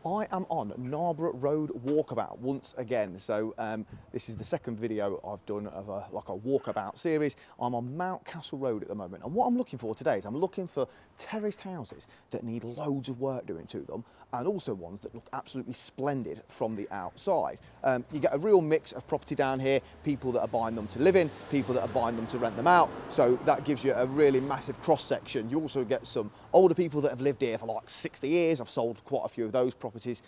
I am on Narborough Road Walkabout once again. So this is the second video I've done of a walkabout series. I'm on Mountcastle Road at the moment, and what I'm looking for today is I'm looking for terraced houses that need loads of work doing to them, and also ones that look absolutely splendid from the outside. You get a real mix of property down here, people that are buying them to live in, people that are buying them to rent them out, so that gives you a really massive cross section. You also get some older people that have lived here for like 60 years. I've sold quite a few of those properties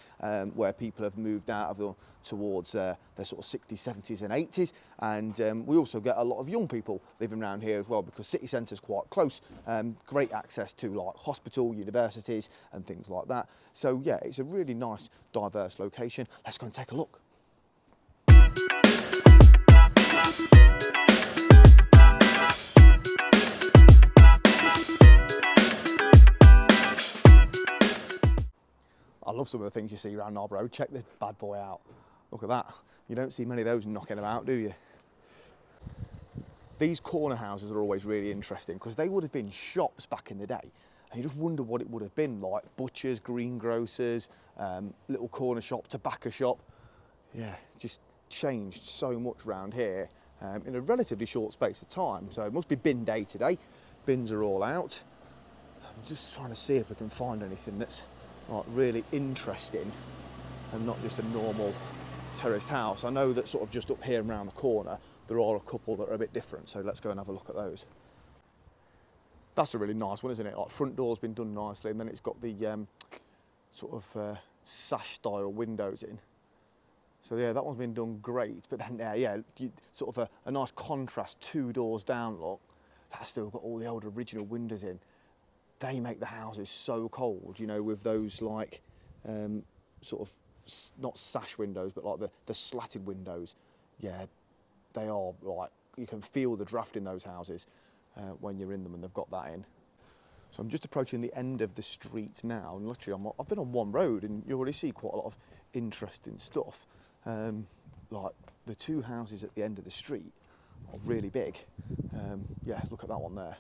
where people have moved out of them towards their sort of 60s, 70s and 80s, and we also get a lot of young people living around here as well, because city centre's quite close, great access to like hospital, universities and things like that. So yeah, it's a really nice diverse location. Let's go and take a look. I love some of the things you see around Narborough Road. Check this bad boy out. Look at that. You don't see many of those knocking about, do you? These corner houses are always really interesting because they would have been shops back in the day. And you just wonder what it would have been like. Butchers, greengrocers, little corner shop, tobacco shop. Yeah, just changed so much around here in a relatively short space of time. So it must be bin day today. Bins are all out. I'm just trying to see if I can find anything that's like really interesting and not just a normal terraced house. I know that sort of just up here around the corner there are a couple that are a bit different, so let's go and have a look at those. That's a really nice one, isn't it? Like front door's been done nicely, and then it's got the sort of sash style windows in. So yeah, that one's been done great. But then yeah, sort of a nice contrast, 2 doors down look. That's still got all the old original windows in. They make the houses so cold, you know, with those like sort of not sash windows, but like the slatted windows. Yeah, they are like, you can feel the draft in those houses when you're in them, and they've got that in. So I'm just approaching the end of the street now, and literally I've been on one road, and you already see quite a lot of interesting stuff. Like the 2 houses at the end of the street are really big. Yeah, look at that one there,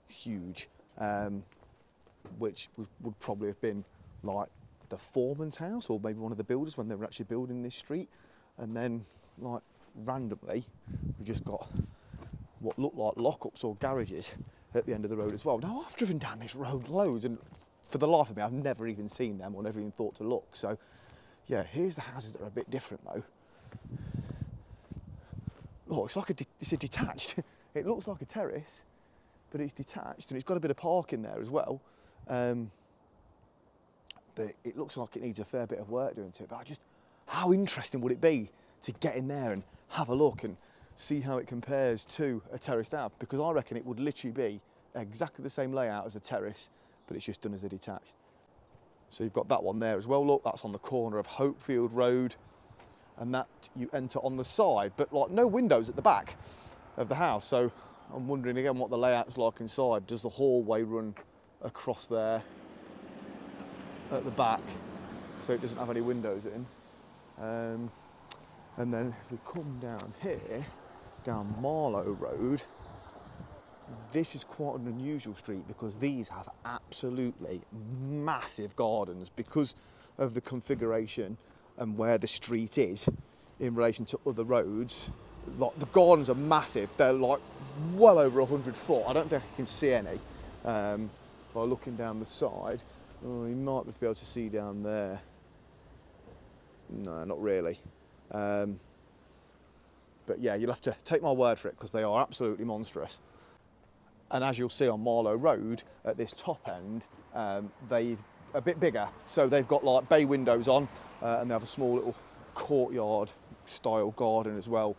huge. Which would probably have been like the foreman's house, or maybe one of the builders when they were actually building this street. And then like randomly we've just got what look like lockups or garages at the end of the road as well. Now I've driven down this road loads, and for the life of me I've never even seen them or never even thought to look. So yeah, here's the houses that are a bit different though. Oh, it's a detached. It looks like a terrace, but it's detached, and it's got a bit of parking there as well. But it looks like it needs a fair bit of work doing to it. But how interesting would it be to get in there and have a look and see how it compares to a terraced house? Because I reckon it would literally be exactly the same layout as a terrace, but it's just done as a detached. So you've got that one there as well. Look, that's on the corner of Hopefield Road, and that you enter on the side, but like no windows at the back of the house. So I'm wondering again what the layout's like inside. Does the hallway run across there at the back, so it doesn't have any windows in? And then if we come down here, down Marlow Road, this is quite an unusual street because these have absolutely massive gardens because of the configuration and where the street is in relation to other roads. Like, the gardens are massive. They're like well over 100 foot. I don't think I can see any by looking down the side. Oh, you might be able to see down there. No, not really. But yeah, you'll have to take my word for it because they are absolutely monstrous. And as you'll see on Marlow Road, at this top end, they're a bit bigger. So they've got like bay windows on, and they have a small little courtyard style garden as well,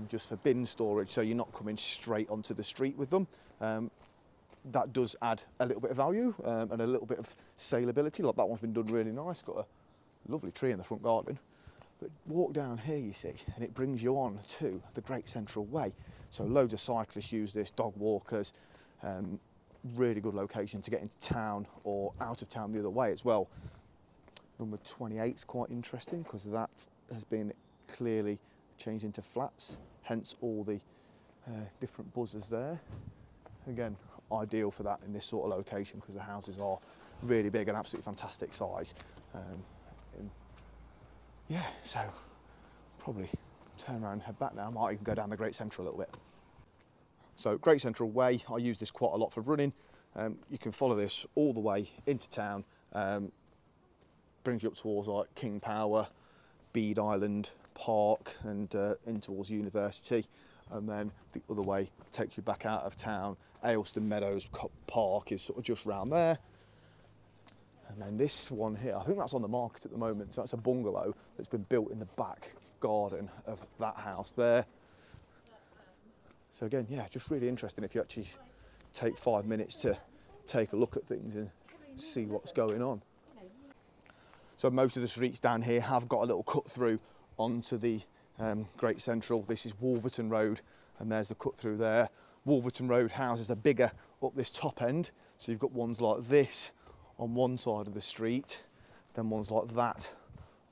just for bin storage, so you're not coming straight onto the street with them. That does add a little bit of value and a little bit of saleability. Like that one's been done really nice, got a lovely tree in the front garden. But walk down here, you see, and it brings you on to the Great Central Way. So loads of cyclists use this, dog walkers, really good location to get into town or out of town the other way as well. Number 28 is quite interesting because that has been clearly changed into flats, hence all the different buzzers there. Again, ideal for that in this sort of location because the houses are really big and absolutely fantastic size. Yeah, so probably turn around and head back now. I might even go down the Great Central a little bit. So Great Central Way, I use this quite a lot for running. You can follow this all the way into town. Brings you up towards like King Power, Bede Island Park, and in towards University. And then the other way takes you back out of town. Ayleston Meadows Park is sort of just round there. And then this one here, I think that's on the market at the moment. So that's a bungalow that's been built in the back garden of that house there. So again, yeah, just really interesting if you actually take 5 minutes to take a look at things and see what's going on. So most of the streets down here have got a little cut through onto the Great Central. This is Wolverton Road, and there's the cut through there. Wolverton Road houses are bigger up this top end. So you've got ones like this on one side of the street, then ones like that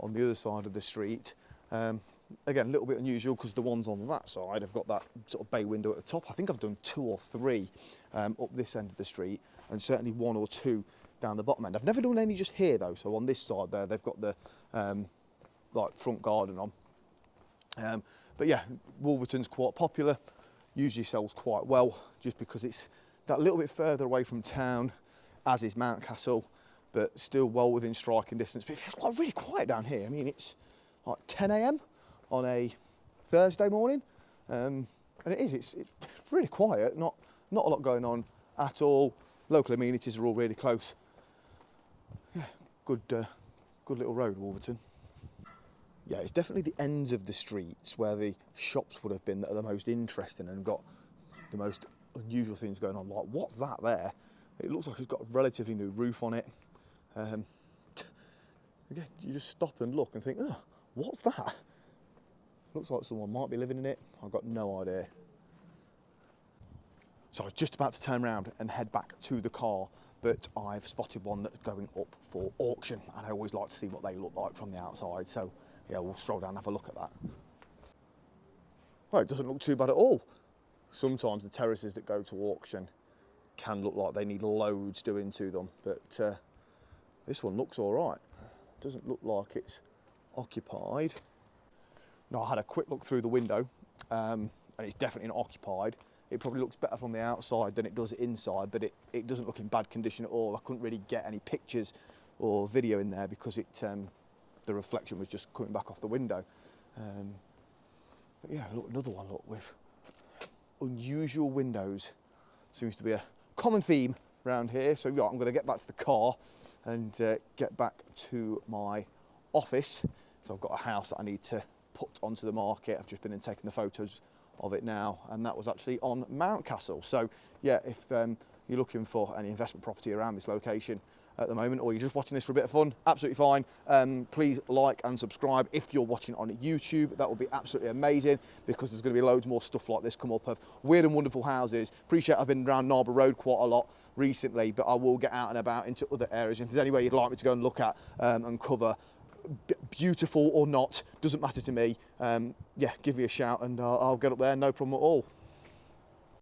on the other side of the street. Again, a little bit unusual because the ones on that side have got that sort of bay window at the top. I think I've done 2 or 3 up this end of the street, and certainly 1 or 2 down the bottom end. I've never done any just here though. So on this side there, they've got the like front garden on. But yeah, Wolverton's quite popular. Usually sells quite well just because it's that little bit further away from town, as is Mountcastle, but still well within striking distance. But it feels like really quiet down here. I mean, it's like 10 AM on a Thursday morning, and it's really quiet. Not a lot going on at all. Local amenities are all really close. Yeah, good little road, Wolverton. Yeah, it's definitely the ends of the streets where the shops would have been that are the most interesting and got the most unusual things going on. Like, what's that there? It looks like it's got a relatively new roof on it. Again, you just stop and look and think, oh, what's that? Looks like someone might be living in it. I've got no idea. So I was just about to turn around and head back to the car, but I've spotted one that's going up for auction, and I always like to see what they look like from the outside. So yeah, we'll stroll down and have a look at that. Well, it doesn't look too bad at all. Sometimes the terraces that go to auction can look like they need loads doing to them, but this one looks all right. Doesn't look like it's occupied. Now, I had a quick look through the window, and it's definitely not occupied. It probably looks better from the outside than it does inside, but it doesn't look in bad condition at all. I couldn't really get any pictures or video in there because the reflection was just coming back off the window. But yeah, look, another one, look, with unusual windows. Seems to be a common theme around here. So yeah, I'm going to get back to the car and get back to my office. So I've got a house that I need to put onto the market. I've just been and taken the photos of it now, and that was actually on Mountcastle. So yeah, if you're looking for any investment property around this location at the moment, or you're just watching this for a bit of fun, absolutely fine. Please like and subscribe if you're watching on YouTube. That would be absolutely amazing, because there's going to be loads more stuff like this come up of weird and wonderful houses. Appreciate I've been around Narborough Road quite a lot recently, but I will get out and about into other areas. If there's any way you'd like me to go and look at and cover, beautiful or not, doesn't matter to me, yeah, give me a shout and I'll get up there, no problem at all.